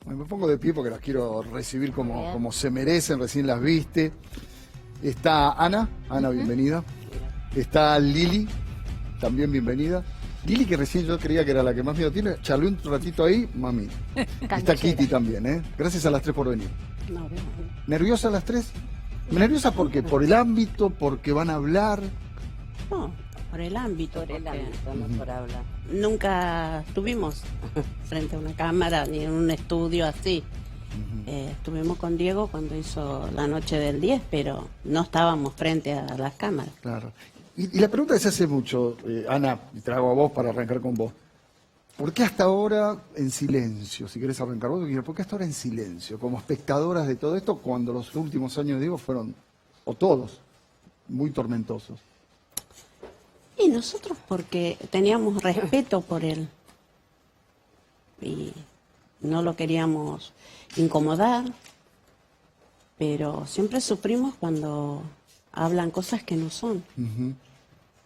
Me pongo de pie porque las quiero recibir como se merecen, recién las viste. Está Ana, bienvenida. Está Lili, también bienvenida. Lili, que recién yo creía que era la que más miedo tiene, charlé un ratito ahí, mami. Está Kitty también, ¿eh? Gracias a las tres por venir. No, bien. ¿Nerviosa las tres? ¿Nerviosa por qué? ¿Por el ámbito? ¿Porque van a hablar? No, por el ámbito. Por el porque ámbito, no por hablar. Nunca estuvimos frente a una cámara ni en un estudio así. Estuvimos con Diego cuando hizo la noche del 10, pero no estábamos frente a las cámaras. Claro. Y la pregunta que se hace mucho, Ana, y te la hago a vos para arrancar con vos. ¿Por qué hasta ahora en silencio? Si querés arrancar vos, ¿por qué hasta ahora en silencio? Como espectadoras de todo esto, cuando los últimos años, digo, fueron, o todos, muy tormentosos. Y nosotros porque teníamos respeto por él. Y no lo queríamos incomodar, pero siempre sufrimos cuando hablan cosas que no son.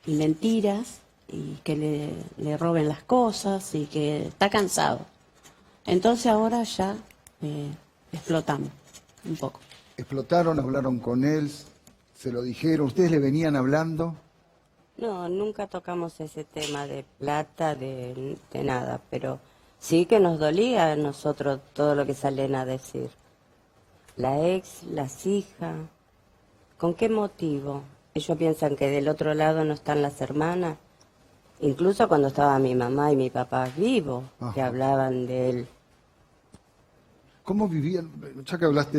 Y mentiras, y que le roben las cosas, y que está cansado. Entonces ahora ya explotamos un poco. ¿Explotaron, hablaron con él, se lo dijeron, ustedes le venían hablando? No, nunca tocamos ese tema de plata, de nada, pero sí que nos dolía a nosotros todo lo que salen a decir. La ex, las hijas, ¿con qué motivo? Ellos piensan que del otro lado no están las hermanas. Incluso cuando estaba mi mamá y mi papá vivos, que hablaban de él. ¿Cómo vivían? Ya que hablaste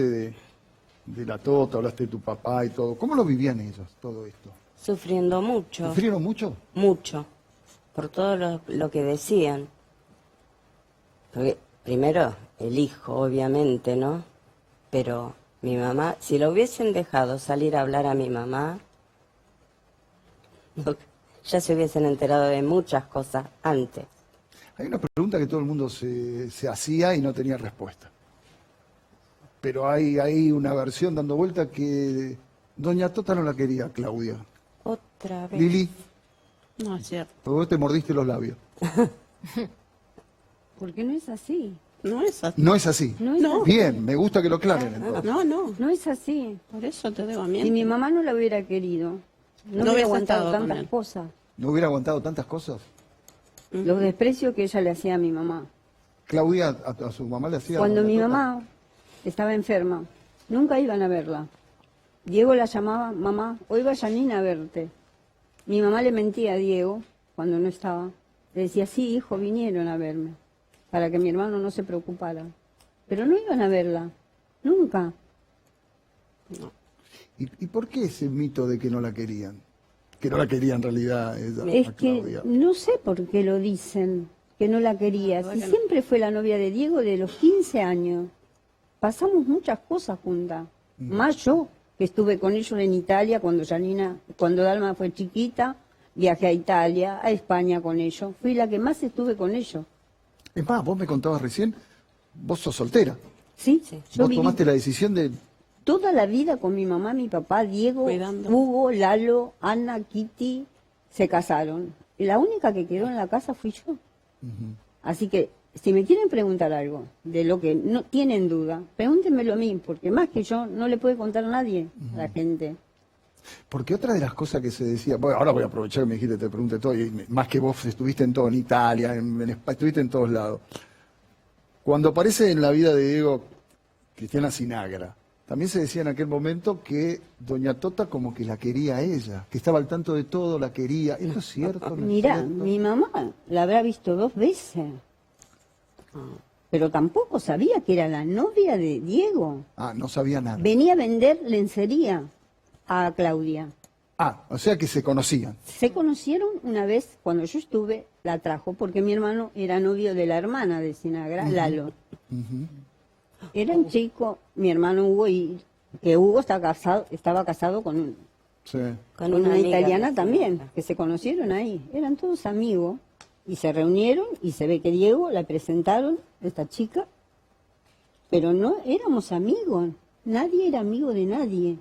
de la Tota, hablaste de tu papá y todo, ¿cómo lo vivían ellos, todo esto? Sufriendo mucho. ¿Sufrieron mucho? Mucho, por todo lo que decían. Porque, primero, el hijo, obviamente, ¿no? Pero mi mamá, si lo hubiesen dejado salir a hablar a mi mamá, ya se hubiesen enterado de muchas cosas antes. Hay una pregunta que todo el mundo se hacía y no tenía respuesta. Pero hay una versión dando vuelta que doña Tota no la quería, Claudia. Otra vez. Lili, No es cierto. porque vos te mordiste los labios. Porque no es así. No es así. No es así. No es así. Bien, me gusta que lo aclaren entonces. No es así. Por eso te digo a Si mi mamá no la hubiera querido, no hubiera hubiese aguantado estado con tantas él. cosas. ¿No hubiera aguantado tantas cosas? Los desprecios que ella le hacía a mi mamá. Claudia a su mamá le hacía... Cuando doña mi Tota. mamá estaba enferma, nunca iban a verla. Diego la llamaba, mamá, hoy va Janina a verte. Mi mamá le mentía a Diego cuando no estaba. Le decía, sí, hijo, vinieron a verme, para que mi hermano no se preocupara. Pero no iban a verla, nunca. ¿Y por qué ese mito de que no la querían? Que no la quería en realidad ella, Es a que Claudia. no sé por qué lo dicen, que no la quería. Si siempre fue la novia de Diego de los 15 años. Pasamos muchas cosas juntas. Más yo, que estuve con ellos en Italia cuando Dalma fue chiquita, viajé a Italia, a España con ellos. Fui la que más estuve con ellos. Es más, vos me contabas recién, vos sos soltera. Sí, yo Vos viví tomaste la decisión de... toda la vida con mi mamá, mi papá, Diego, Cuidando. Hugo, Lalo, Ana, Kitty, se casaron. Y la única que quedó en la casa fui yo. Así que, si me quieren preguntar algo de lo que no tienen duda, pregúntenmelo a mí, porque más que yo no le puede contar a nadie a la gente. Porque otra de las cosas que se decía, bueno, ahora voy a aprovechar que me dijiste, te pregunté todo, y más que vos estuviste en todo, en Italia, en España, estuviste en todos lados. Cuando aparece en la vida de Diego Cristiana Sinagra, también se decía en aquel momento que doña Tota como que la quería a ella, que estaba al tanto de todo, la quería. ¿Esto es cierto? ¿No es Mirá, cierto? mi mamá la habrá visto 2 veces, pero tampoco sabía que era la novia de Diego. Ah, no sabía nada. Venía a vender lencería a Claudia. Ah, o sea que se conocían. Se conocieron una vez cuando yo estuve, la trajo, porque mi hermano era novio de la hermana de Sinagra, Lalo. Eran chicos, mi hermano Hugo, y que Hugo estaba casado con Sí. Con una amiga italiana de también, Sinagra. que se conocieron ahí. Eran todos amigos y se reunieron y se ve que Diego la presentaron, esta chica, pero no éramos amigos, nadie era amigo de nadie.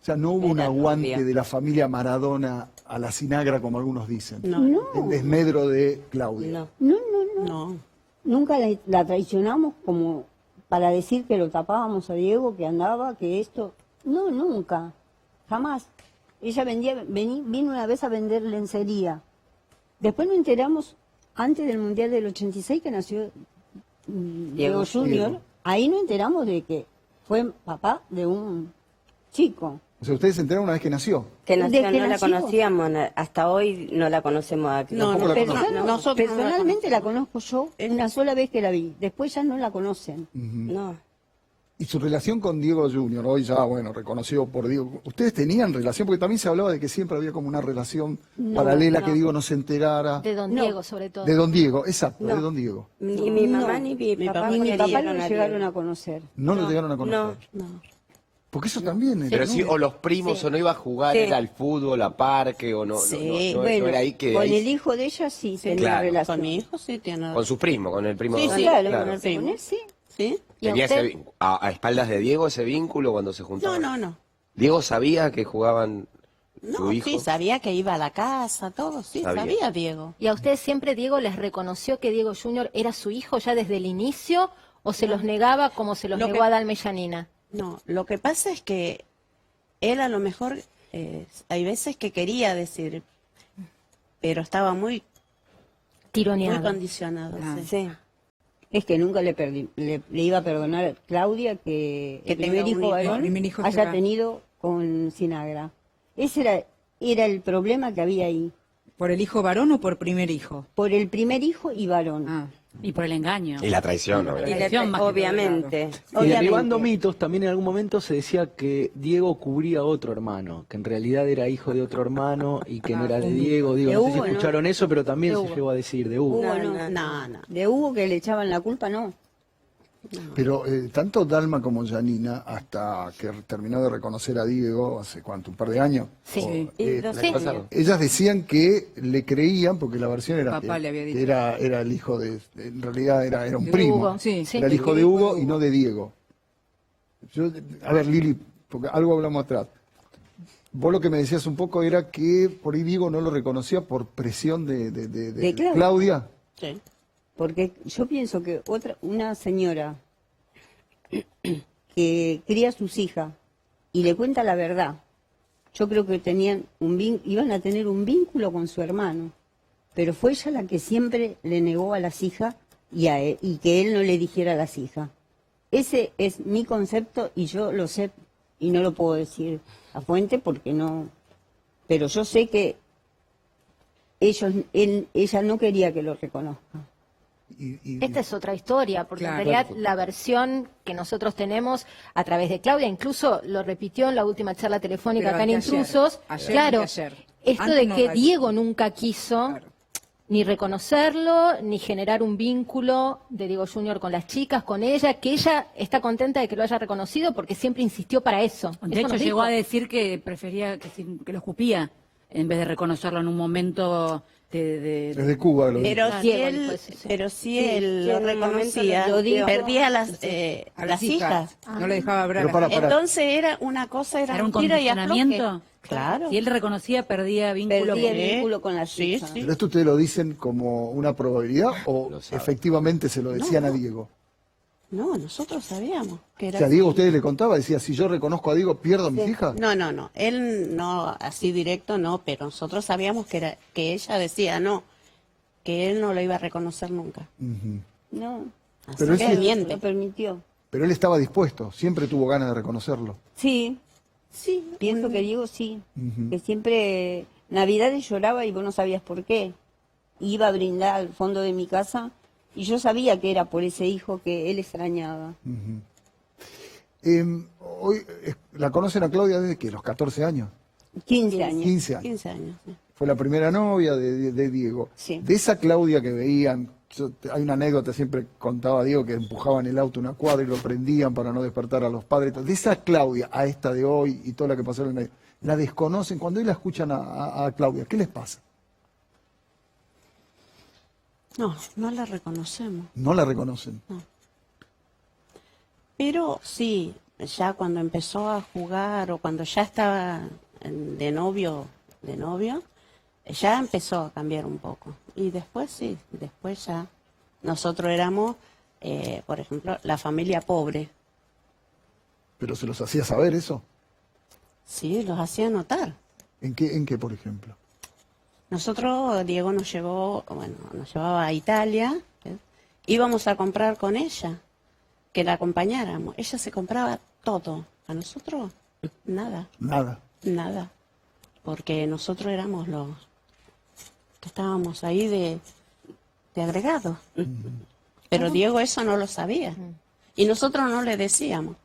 O sea, no hubo un Era aguante novia. de la familia Maradona a la Sinagra, como algunos dicen. No. No, En desmedro de Claudia. No. no, no, no. No. Nunca la traicionamos como para decir que lo tapábamos a Diego, que andaba, que esto. No, nunca, jamás. Ella vino una vez a vender lencería. Después nos enteramos, antes del Mundial del 86, que nació Diego Junior. Diego. Ahí nos enteramos de que fue papá de un chico. O sea, ustedes se enteraron una vez que nació. Que ¿De nació, que no la nació? conocíamos, hasta hoy no la conocemos. No, Tampoco la conocen. nosotros Personalmente la conozco yo una sola vez que la vi. Después ya no la conocen. No. Y su relación con Diego Junior, hoy ya, bueno, reconocido por Diego. ¿Ustedes tenían relación? Porque también se hablaba de que siempre había como una relación paralela, que Diego no se enterara. De don No. Diego, sobre todo. De don Diego, exacto, No. de don Diego. Ni mi mamá No. ni mi papá Ni mi papá querían lo a llegaron Diego. a conocer. No lo llegaron a conocer. No. No. Porque eso también es. Pero sí, o los primos, o no iba a jugar, Sí. era al fútbol, a parque, o no, Sí, no Bueno, era ahí que... con ahí- el hijo de ella sí, tenía claro. relación. Con mi hijo sí tiene. con sus primos, con el primo. Sí, sí, Claro, claro. con el primo, sí. ¿Sí? ¿Y a Tenía usted? a espaldas de Diego ese vínculo cuando se No, juntaban. no. Diego sabía que jugaban su No, hijo. sí, sabía que iba a la casa, todo, sí, Sabía. sabía Diego. ¿Y a usted siempre Diego les reconoció que Diego Junior era su hijo ya desde el inicio o se los negaba como se los Lo negó que- a Dalma y Janina? No, lo que pasa es que él a lo mejor, hay veces que quería decir, pero estaba muy Tironeado. condicionado. sí. Sí. Es que nunca le iba a perdonar a Claudia que Que el primer tenga un hijo hijo. varón El primer hijo haya será. tenido con Sinagra. Ese era el problema que había ahí. ¿Por el hijo varón o por primer hijo? Por el primer hijo y varón. Ah. Y por el engaño. Y la traición, Y obviamente. le- Traición más que todo, obviamente. Y derribando mitos, también en algún momento se decía que Diego cubría a otro hermano, que en realidad era hijo de otro hermano y que no era de Diego. Digo, De no sé si Hugo, ¿no? escucharon eso, pero también De se Hugo. llegó a decir de Hugo. Hugo, No, No. De Hugo que le echaban la culpa, no. Pero tanto Dalma como Janina, hasta que terminó de reconocer a Diego, hace cuánto, un par de años, Sí. Y Eh, dos Sí. años. ellas decían que le creían, porque la versión era Papá que le había dicho. era el hijo de, en realidad era un De primo, Hugo, sí. Sí. era el hijo de Hugo y no de Diego. A ver, Lili, porque algo hablamos atrás. Vos lo que me decías un poco era que por ahí Diego no lo reconocía por presión de Claudia. Claudia. Sí. Porque yo pienso que una señora que cría a sus hijas y le cuenta la verdad, yo creo que iban a tener un vínculo con su hermano, pero fue ella la que siempre le negó a las hijas y que él no le dijera a las hijas. Ese es mi concepto y yo lo sé y no lo puedo decir a fuente porque no, pero yo sé que ella no quería que lo reconozca. Esta es otra historia, porque Claro. en realidad la versión que nosotros tenemos a través de Claudia, incluso lo repitió en la última charla telefónica Pero acá en anteayer, Intrusos, ayer, claro, anteayer. esto Antes de no que la- Diego nunca quiso Claro. ni reconocerlo, ni generar un vínculo de Diego Junior con las chicas, con ella, que ella está contenta de que lo haya reconocido porque siempre insistió para eso. De Eso hecho, nos llegó dijo. a decir que prefería que lo escupía en vez de reconocerlo en un momento de- Desde Cuba lo Pero dijo. si Diego él, dijo eso, sí. pero si Sí, él sí, lo en un momento reconocía, lo dijo. perdía las A las hijas. No le dejaba hablar. Pero para. Entonces era una cosa, era ¿Era un mentira y condicionamiento? afloje. Claro. Si él reconocía, perdía vínculo. Perdía el Sí. vínculo con las Sí, hijas. sí. ¿Pero esto ustedes lo dicen como una probabilidad o Lo saben. efectivamente se lo decían a Diego? No, nosotros sabíamos que O era sea, así. Diego a ustedes le contaba, decía, si yo reconozco a Diego, ¿pierdo a mis hijas? No. Él no, así directo no, pero nosotros sabíamos que ella decía no, que él no lo iba a reconocer nunca. No, Así Pero que ese- miente. lo permitió. Pero él estaba dispuesto, siempre tuvo ganas de reconocerlo. Sí, Sí, pienso que Diego sí, que siempre Navidades lloraba y vos no sabías por qué. Iba a brindar al fondo de mi casa y yo sabía que era por ese hijo que él extrañaba. Hoy la conocen a Claudia desde que los 14 años, 15 años. 15 años. 15 años. Sí. Fue la primera novia de Diego. Sí. De esa Claudia que veían, hay una anécdota, siempre contaba Diego que empujaban el auto una cuadra y lo prendían para no despertar a los padres. De esa Claudia a esta de hoy y toda la que pasó en el medio, la desconocen. Cuando hoy la escuchan a Claudia, ¿qué les pasa? No, no la reconocemos. No la reconocen. Pero sí, ya cuando empezó a jugar o cuando ya estaba de novio, ya empezó a cambiar un poco. Y después sí, después ya nosotros éramos por ejemplo, la familia pobre. ¿Pero se los hacía saber eso? Sí, los hacía notar. En qué, por ejemplo? Nosotros, Diego nos llevaba a Italia, íbamos a comprar con ella, que la acompañáramos. Ella se compraba todo. A nosotros, nada, Nada. nada. Porque nosotros éramos los que estábamos ahí de agregados. Pero Diego eso no lo sabía. Y nosotros no le decíamos.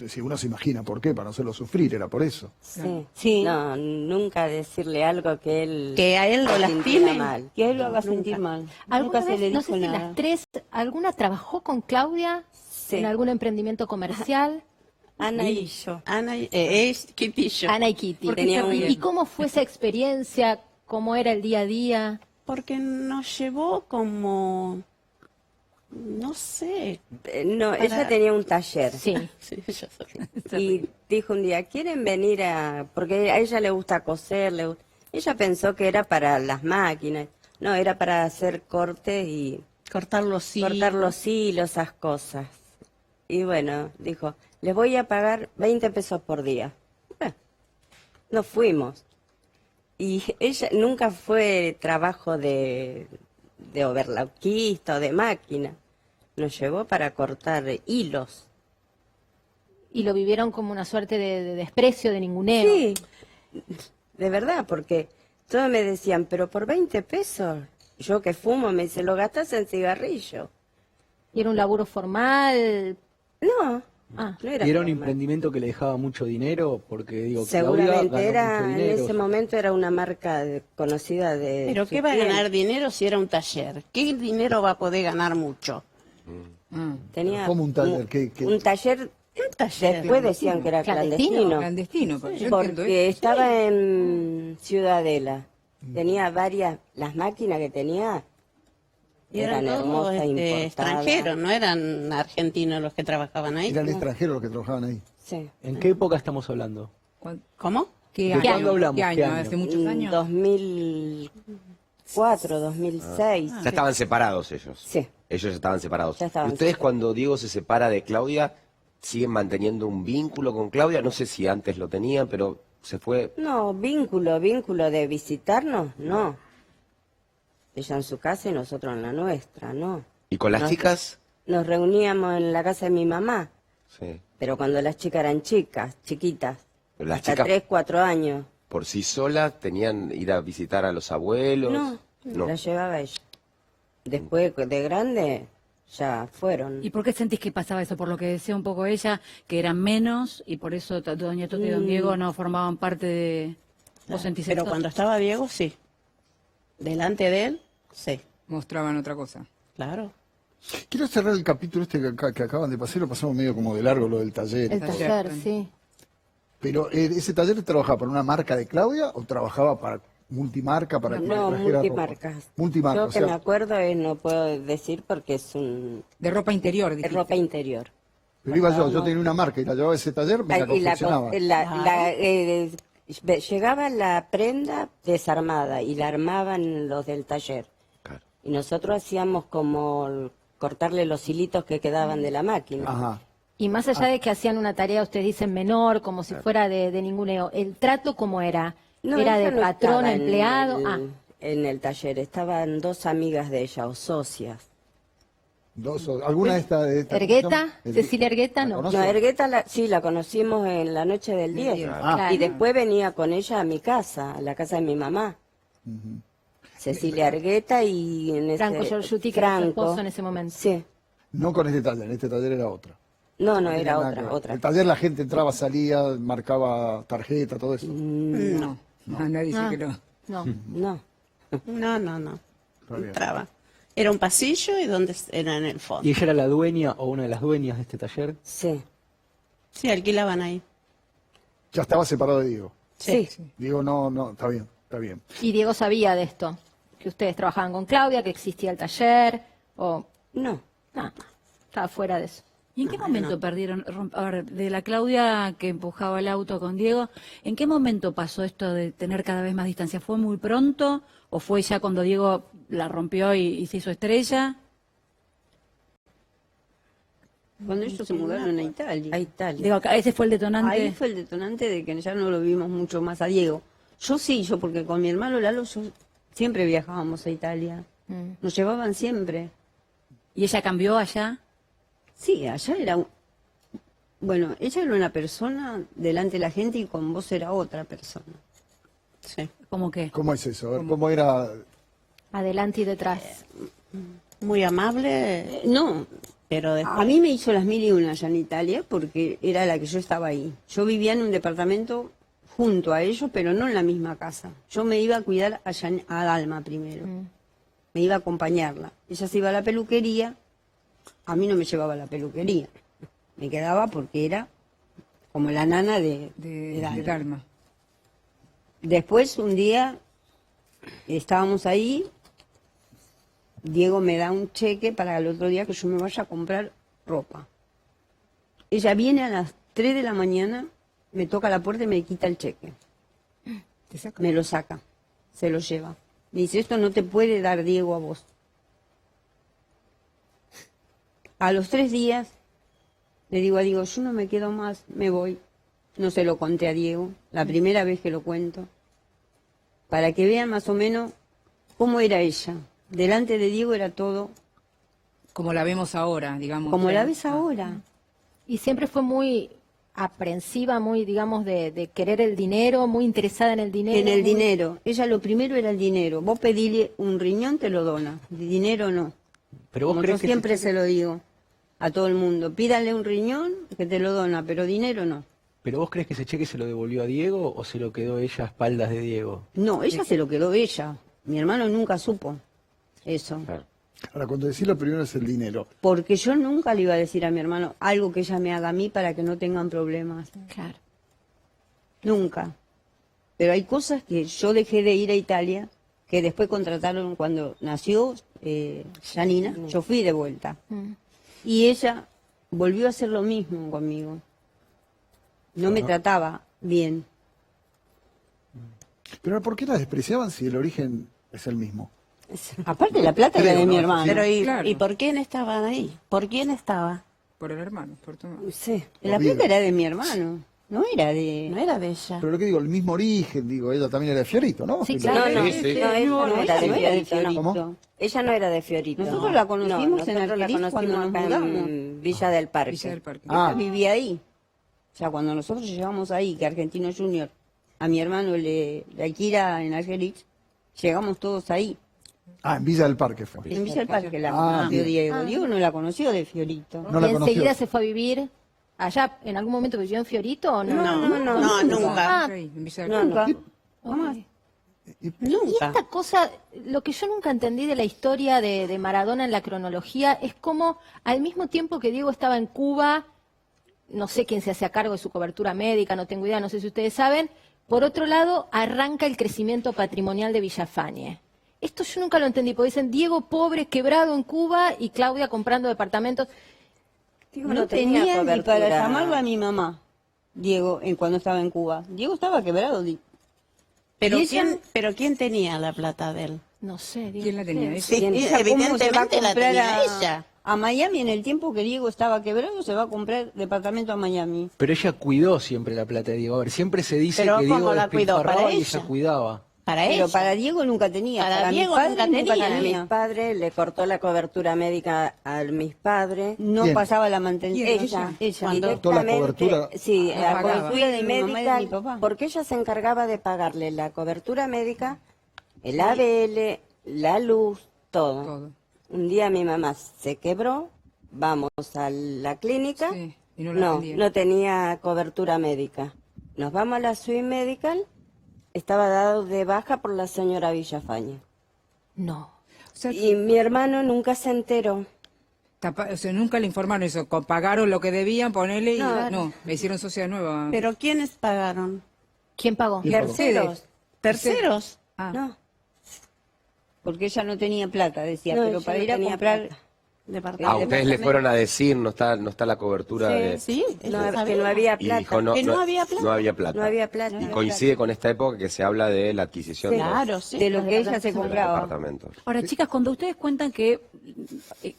Si uno se imagina por qué, para no hacerlo sufrir, era por eso. Sí. Sí. No, nunca decirle algo que él... Que a él lo sintiera lastime. mal. Que él lo haga Nunca. sentir mal. ¿Alguna Nunca se le vez, no dijo sé si nada. las tres, alguna trabajó con Claudia Sí. en algún emprendimiento comercial? Ana y yo. Ana, es Kitty y yo. Ana y Kitty. Porque tenía un- ¿Y cómo fue esa experiencia? ¿Cómo era el día a día? Porque nos llevó como, no sé. No, ella tenía un taller. Sí. Sí, yo sé. Y dijo un día, ¿quieren venir a...? Porque a ella le gusta coser. Ella pensó que era para las máquinas. No, era para hacer cortes y Cortar los hilos. cortar los hilos, esas cosas. Y bueno, dijo, les voy a pagar 20 pesos por día. Bueno, nos fuimos. Y ella nunca fue trabajo de overlockista o de máquina. Nos llevó para cortar hilos. Y lo vivieron como una suerte de desprecio, de ninguneo. Sí, de verdad, porque todos me decían, pero por 20 pesos, yo que fumo, me dice, lo gastas en cigarrillo. ¿Y era un laburo formal? No, Ah. no era ¿Y era un normal. emprendimiento que le dejaba mucho dinero? Porque digo, Claudia Seguramente ganó era, mucho en dinero. ese momento era una marca conocida de... Pero su ¿qué va a cliente. ganar dinero si era un taller? ¿Qué dinero va a poder ganar mucho? Tenía ¿Cómo un taller? ¿Qué? un taller, después decían que era Clandestino. clandestino, Clandestino, porque yo entiendo porque eso. estaba en Ciudadela. Tenía varias, las máquinas que tenía Y eran eran todos hermosas, importadas. extranjeros, no eran argentinos los que trabajaban ahí. Eran extranjeros los que trabajaban ahí. Sí. ¿En qué época estamos hablando? ¿Cómo? ¿Qué ¿De año? cuándo hablamos? ¿Qué año? ¿Qué año? ¿Hace muchos años? 2004, 2006. Ya estaban separados ellos. Sí. Ellos estaban separados. Ya estaban ¿Y ustedes separados. cuando Diego se separa de Claudia, siguen manteniendo un vínculo con Claudia? No sé si antes lo tenían, pero se fue... No, vínculo de visitarnos, no. Ella en su casa y nosotros en la nuestra, no. ¿Y con las No. chicas? Nos reuníamos en la casa de mi mamá, Sí. pero cuando las chicas eran chicas, chiquitas, Pero las hasta chicas 3, 4 años. por sí solas tenían ir a visitar a los abuelos. No, la llevaba ella. Después de grande, ya fueron. ¿Y por qué sentís que pasaba eso? Por lo que decía un poco ella, que eran menos y por eso doña Toto y don Diego no formaban parte de... ¿Vos sentís Pero esto? cuando estaba Diego, sí. Delante de él, sí. Mostraban otra cosa. Claro. Quiero cerrar el capítulo este que acaban de pasar, lo pasamos medio como de largo, lo del taller. El taller, sí. Pero ¿ese taller trabajaba para una marca de Claudia o trabajaba para multimarca? Para que No, trajera ropa? multimarcas. Multimarca, Yo o que sea, me acuerdo no puedo decir porque es De ropa interior, es dijiste. ropa interior. pero iba yo tenía una marca y la llevaba a ese taller, me la Y confeccionaba. llegaba la prenda desarmada y la armaban los del taller. Claro. Y nosotros hacíamos como cortarle los hilitos que quedaban de la máquina. Ajá. Y más allá de que hacían una tarea, ustedes dicen menor, como si fuera de ninguneo, ¿el trato cómo era? No, ¿Era ella de no patrón, estaba empleado? En el taller estaban 2 amigas de ella o socias. ¿Alguna de estas? ¿Ergueta? ¿Cecilia Ergueta? No. conoce? No, Ergueta sí, la conocimos en la noche del 10. Ah. Y después venía con ella a mi casa, a la casa de mi mamá. Cecilia Ergueta y en ese... Franco Giorgiuti, que era su esposo en ese momento. Sí. No con este taller, en este taller era otra. No, tenía era nada que ver. otra. El taller la gente entraba, salía, marcaba tarjeta, todo eso. No. Nadie dice Ah. que no. No. No. No. Está bien. Entraba. Era un pasillo y donde era en el fondo. ¿Y ella era la dueña o una de las dueñas de este taller? Sí. Sí, alquilaban ahí. Ya estaba separado de Diego. Sí. Diego, no, está bien, está bien. Y Diego sabía de esto, que ustedes trabajaban con Claudia, que existía el taller, o... No. No, estaba fuera de eso. ¿Y en qué momento perdieron, a ver, de la Claudia que empujaba el auto con Diego, ¿en qué momento pasó esto de tener cada vez más distancia? ¿Fue muy pronto o fue ya cuando Diego la rompió y se hizo estrella? Cuando ellos se mudaron a Italia. A Italia. Digo, ese fue el detonante. Ahí fue el detonante de que ya no lo vimos mucho más a Diego. Yo sí, yo porque con mi hermano Lalo siempre viajábamos a Italia. Nos llevaban siempre. ¿Y ella cambió allá? Sí, allá era... Bueno, ella era una persona delante de la gente y con vos era otra persona. Sí. ¿Cómo qué? ¿Cómo es eso? A ver, ¿cómo era? Adelante y detrás. Muy amable, No, pero después... a mí me hizo las 1001 allá en Italia porque era la que yo estaba ahí. Yo vivía en un departamento junto a ellos, pero no en la misma casa. Yo me iba a cuidar a Dalma primero. Me iba a acompañarla. Ella se iba a la peluquería, a mí no me llevaba a la peluquería. Me quedaba porque era como la nana de Dalma. Dalma. Después, un día, estábamos ahí, Diego me da un cheque para el otro día que yo me vaya a comprar ropa. Ella viene a las 3 de la mañana, me toca la puerta y me quita el cheque. ¿Te saca? Me lo saca, se lo lleva. Me dice, esto no te puede dar Diego a vos. A los 3 días, le digo a Diego, yo no me quedo más, me voy. No se lo conté a Diego, la primera vez que lo cuento. Para que vean más o menos cómo era ella. Delante de Diego era todo Como la vemos ahora, digamos. como la ves ahora. Y siempre fue muy aprensiva, muy, digamos, de querer el dinero, muy interesada en el dinero. En el muy- dinero. Ella lo primero era el dinero. Vos pedile un riñón, te lo dona. El dinero no. Pero vos Como crees yo que siempre se lo digo a todo el mundo. Pídale un riñón que te lo dona, pero dinero no. ¿Pero vos crees que ese cheque se lo devolvió a Diego o se lo quedó ella a espaldas de Diego? No, ella se lo quedó ella. Mi hermano nunca supo eso. Claro. Ahora, cuando decís lo primero es el dinero. Porque yo nunca le iba a decir a mi hermano algo que ella me haga a mí para que no tengan problemas. Claro. Nunca. Pero hay cosas que yo dejé de ir a Italia, que después contrataron cuando nació Janina, yo fui de vuelta. Y ella volvió a hacer lo mismo conmigo. No me trataba bien. Pero ¿por qué la despreciaban si el origen es el mismo? Aparte la plata era de mi hermano. Pero Claro. ¿y por quién estaban ahí? ¿Por quién estaba? Por el hermano, por tu hermano. Sí, La plata era de mi hermano, no era de... no era de ella. Pero lo que digo, el mismo origen, digo, ella también era de Fiorito, ¿no? Sí, El- claro. No, Sí, sí. ella no era de no era de Fiorito, no. Fiorito. ¿Cómo? Ella no era de Fiorito. Nosotros la conocimos No, en nosotros la Argerich cuando conocimos nos acá mudamos. en Villa del Parque. Villa del Parque. Ah. Ella vivía ahí. O sea, cuando nosotros llegamos ahí, que Argentino Junior, a mi hermano le alquila en Argerich, llegamos todos ahí. Ah, en Villa del Parque fue. En Villa del Parque la Ah, conoció bien. Diego. Diego no la conoció de Fiorito. No la y enseguida conoció. se fue a vivir allá. ¿En algún momento vivió en Fiorito o no? No, nunca. Ahí, en Villa del No, Parque. Nunca. Ok. Y esta cosa, lo que yo nunca entendí de la historia de Maradona en la cronología es cómo al mismo tiempo que Diego estaba en Cuba, no sé quién se hacía cargo de su cobertura médica, no tengo idea, no sé si ustedes saben, por otro lado arranca el crecimiento patrimonial de Villafañe. Esto yo nunca lo entendí, porque dicen Diego pobre, quebrado en Cuba y Claudia comprando departamentos. Digo, No tenía ni cobertura. para llamarla a mi mamá, Diego, cuando estaba en Cuba. Diego estaba quebrado. Pero ¿Y ella? ¿quién tenía la plata de él? No sé, Diego, ¿Quién la tenía? ¿qué? Ella. Sí, ¿Cómo se va a evidentemente la comprar tenía ella. a Miami en el tiempo que Diego estaba quebrado? Se va a comprar departamento a Miami. Pero ella cuidó siempre la plata de Diego. A ver, siempre se dice Pero que ¿cómo Diego la cuidó? despilfarraba Para y ella. ella cuidaba. Para Pero ella. para Diego nunca tenía. Para Para mis Diego padres nunca tenía. Para mis tenía. padres le cortó la cobertura médica a mis padres. No ¿Quién? pasaba la mantención. Ella, Ella. Toda la directamente, cobertura. sí, La la pagaba. cobertura De mi mamá y de mi médica, papá. porque ella se encargaba de pagarle la cobertura médica, el ABL, la luz, todo. Todo. Un día mi mamá se quebró, vamos a la clínica, Sí, y no la no, atendían. no tenía cobertura médica. Nos vamos a la Swiss Medical, estaba dado de baja por la señora Villafañe. No. O sea, Y mi hermano nunca se enteró. o sea, nunca le informaron eso. Pagaron lo que debían, ponerle y No. no, le hicieron sociedad nueva. ¿Pero quiénes pagaron? ¿Quién pagó? Terceros. ¿Terceros? Ah, No, porque ella no tenía plata, decía, No, pero ella para no ir a tenía comprar plata. Ah, ustedes le fueron a decir, no está la cobertura de... Sí, él No, sabía. que no había Y plata. dijo, no, Que no había plata. no había plata. No había plata. Y coincide con esta época que se habla de la adquisición Claro, sí. De lo que ella se de los compraba. departamentos. Ahora, chicas, cuando ustedes cuentan que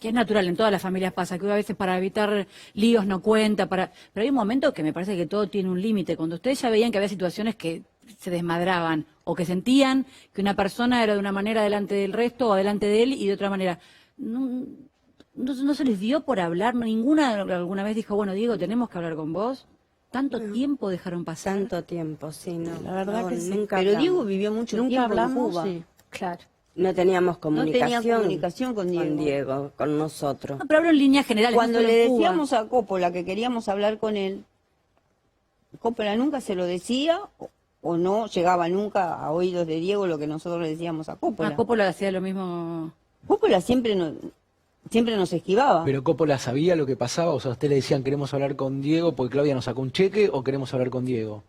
es natural, en todas las familias pasa, que a veces para evitar líos no cuenta, pero hay un momento que me parece que todo tiene un límite. Cuando ustedes ya veían que había situaciones que se desmadraban o que sentían que una persona era de una manera delante del resto o delante de él y de otra manera, no se les dio por hablar, ninguna alguna vez dijo, bueno, Diego, tenemos que hablar con vos. ¿Tanto tiempo dejaron pasar? Tanto tiempo, sí, no. La verdad no, que sí. nunca Pero hablamos. Diego vivió mucho Nunca tiempo hablamos, en Cuba. sí. Claro. No teníamos comunicación, tenía comunicación con Diego. con nosotros. No, pero hablo en líneas generales. Cuando no solo le en Cuba. decíamos a Coppola que queríamos hablar con él, Coppola nunca se lo decía o no llegaba nunca a oídos de Diego lo que nosotros le decíamos a Coppola. Ah, Coppola hacía lo mismo. Coppola siempre nos esquivaba. Pero Coppola sabía lo que pasaba, o sea, a usted le decían queremos hablar con Diego porque Claudia nos sacó un cheque o queremos hablar con Diego.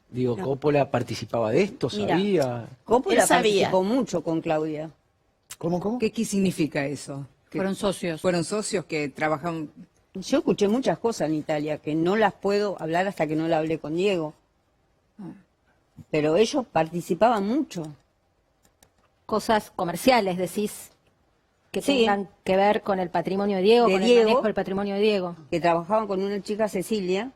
Digo, ¿Coppola participaba de esto? Mira, ¿Sabía? Coppola Él sabía. participó mucho con Claudia. ¿Cómo? ¿Qué significa eso? Que Fueron socios. fueron socios que trabajan. Yo escuché muchas cosas en Italia que no las puedo hablar hasta que no la hablé con Diego. Pero ellos participaban mucho. Cosas comerciales, decís, que Sí. tengan que ver con el patrimonio de Diego, De con Diego. el manejo del patrimonio de Diego. Que trabajaban con una chica Cecilia,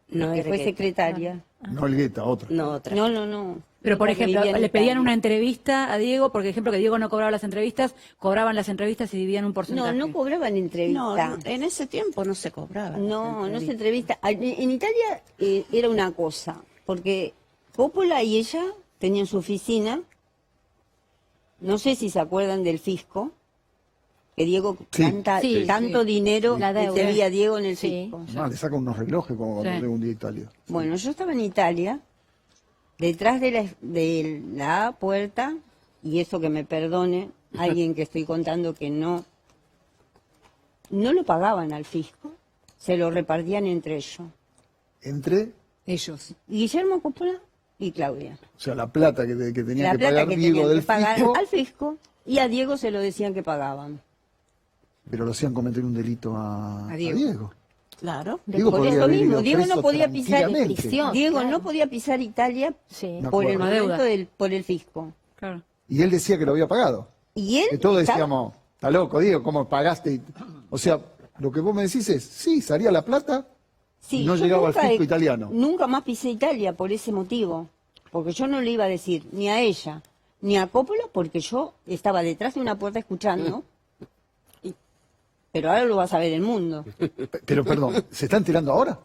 No que es fue que- secretaria. No el Guetta, otra. No, otra. No. Pero, por La que ejemplo, vivía en le pedían Italia. una entrevista a Diego, porque, ejemplo, que Diego no cobraba las entrevistas, cobraban las entrevistas y dividían un porcentaje. No cobraban No, entrevista. en ese tiempo no se cobraba. No se entrevista. En Italia era una cosa, porque Coppola y ella tenían su oficina, no sé si se acuerdan del fisco, que Diego Sí. Sí, tanto dinero La deuda. le debía Diego en el Sí. fisco. Ah, le saca unos relojes como cuando Sí. llega un día a Italia. Bueno, yo estaba en Italia, detrás de la puerta, y eso que me perdone alguien que estoy contando que no lo pagaban al fisco, se lo repartían entre ellos. Entre, Ellos. Guillermo Coppola y Claudia. o sea, la plata que tenía La que plata pagar que Diego tenían del que pagar fisco, al fisco, y a Diego se lo decían que pagaban. pero lo hacían cometer un delito a A Diego. Diego. Claro. Diego Por podría eso haber mismo, ido Diego no preso podía pisar tranquilamente. prisión. Diego claro. no podía pisar Italia Sí. Me por el acuerdo. Una deuda. momento por el fisco. Claro. Y él decía que lo había pagado. Y él Que todos estaba- decíamos, está loco, Diego, ¿cómo pagaste? O sea, lo que vos me decís es, sí, salía la plata, Sí, no yo llegaba al nunca fisco he- italiano. Nunca más pisé Italia por ese motivo. Porque yo no le iba a decir ni a ella ni a Coppola porque yo estaba detrás de una puerta escuchando. Pero ahora lo va a saber el mundo. Pero perdón, ¿se está enterando ahora?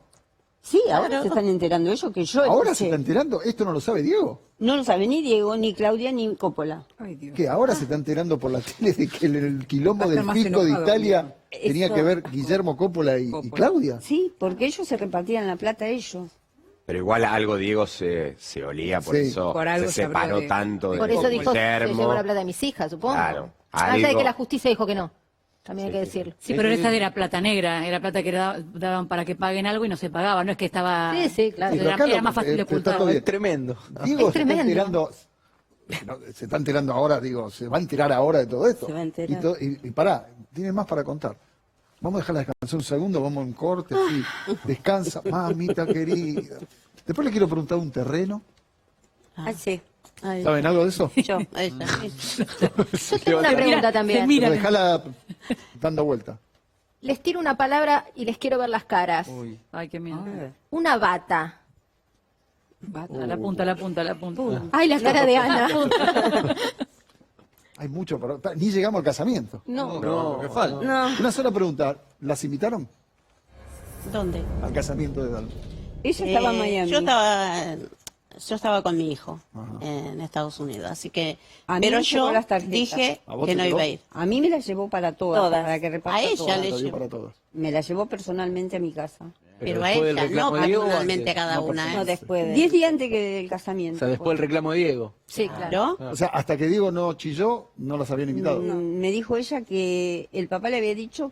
Sí, ahora se están enterando ellos que yo ¿Ahora escuché. se está enterando? ¿Esto no lo sabe Diego? No lo sabe ni Diego, ni Claudia, ni Coppola. Ay, Dios. ¿Qué? ¿Ahora se está enterando por la tele de que el quilombo Va a del estar más fisco de enojado, Italia Diego. tenía Eso- que ver Guillermo Coppola y Coppola. Claudia? Sí, porque ellos se repartían la plata ellos. Pero igual algo Diego se olía, por Sí. eso Por algo se se habló separó de- tanto de Por eso dijo, se Guillermo. llevó la plata de mis hijas, supongo. Claro, Más allá de algo- que la justicia dijo que no. También hay que decirlo. Sí, pero esa era plata negra, era plata que daban para que paguen algo y no se pagaba, no es que estaba... Sí, claro. Sí, pero Era, acá era lo- más fácil de está ocultar. todo bien. Es tremendo. Diego Es se está tremendo. enterando, no, se está enterando ahora, digo, se va a enterar ahora de todo esto. Se va a enterar. Y pará, tiene más para contar. Vamos a dejarla descansar un segundo, vamos a un corte, sí. Descansa, mamita querida. Después le quiero preguntar un terreno. Ah, sí. Ay, ¿Saben algo de eso? yo, ella. Yo tengo una pregunta también. Mira, Pero dejala dando vuelta. Les tiro una palabra y les quiero ver las caras. Ay, qué miedo. Una bata. A la punta, a la punta, a la punta. Ay, la cara de Ana. Hay mucho para... Ni llegamos al casamiento. No. No, ¿qué falta? No, Una sola pregunta. ¿Las invitaron ¿Dónde? al casamiento de Dalma? Ella estaba en Eh, Miami. Yo estaba con mi hijo en Estados Unidos, así que... A mí Pero me llevó yo las tarjetas. dije ¿A vos que te no llevó? iba a ir. A mí me la llevó para todas, Todas. para que reparta A ella todas. le Lo dio llevó. para todas. Me la llevó personalmente a mi casa. Pero a después del ella, reclamo no de Diego, personalmente a antes. cada No, una. no ¿eh? después de... 10 días antes que del O casamiento. sea, después del reclamo de Diego. Sí, claro. ¿No? O sea, hasta que Diego no chilló, no las habían invitado. Me dijo ella que el papá le había dicho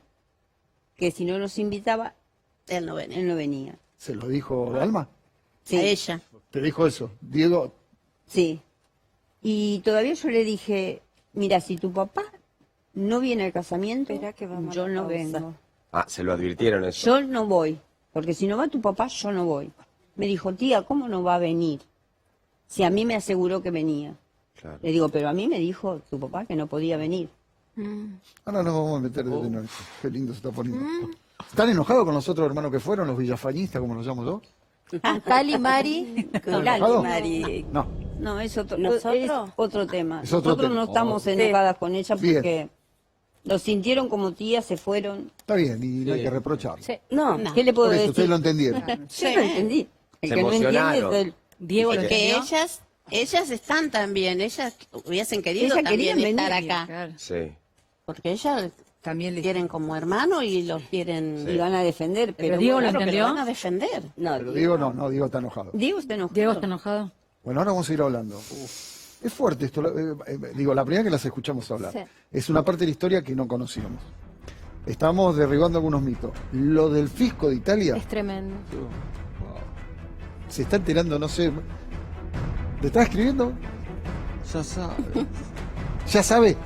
que si no nos invitaba, Él no venía. él no venía. ¿Se lo dijo Dalma? Sí, A ella. Te dijo eso. Diego, sí. Y todavía yo le dije, mira, si tu papá no viene al casamiento, Espera que vamos a yo la no pausa. vengo. Ah, se lo advirtieron eso. Yo no voy, porque si no va tu papá, yo no voy. Me dijo, tía, ¿cómo no va a venir? Si a mí me aseguró que venía. Claro. Le digo, pero a mí me dijo tu papá que no podía venir. Ahora nos vamos a meter de lleno en esto. Qué lindo se está poniendo. ¿Están enojados con los otros hermanos que fueron, los villafañistas, como los llamo yo? Cali, Mari. Con Lali, ¿Enojado? Mari. No. No, es otro, ¿Nosotros? es otro tema. Es otro Nosotros tema. no estamos Oh. enojadas con ella Bien. porque lo sintieron como tía, se fueron. Está bien, y no hay que reprochar. Sí. No, No. ¿qué le puedo Por eso, decir? ustedes lo entendieron. Yo lo entendí. El Se que no entiende emocionaron. es él. Diego lo Porque entendió. ellas están también, ellas hubiesen querido Ellas también querían estar venir, acá. Claro. Sí. Porque ellas También le quieren como hermano y los quieren... Y van a defender, pero Diego bueno, lo Claro, entendió. pero van a defender. No, Pero Diego no, Diego está enojado. Diego está enojado. Diego está enojado. Bueno, ahora vamos a ir hablando. Es fuerte esto, digo, la primera que las escuchamos hablar. Sí. Es una parte de la historia que no conocíamos. Estamos derribando algunos mitos. Lo del fisco de Italia, Es tremendo. se está enterando, no sé. ¿Le está escribiendo? Ya sabe. ¿Ya sabe?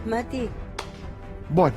Mati, Bueno.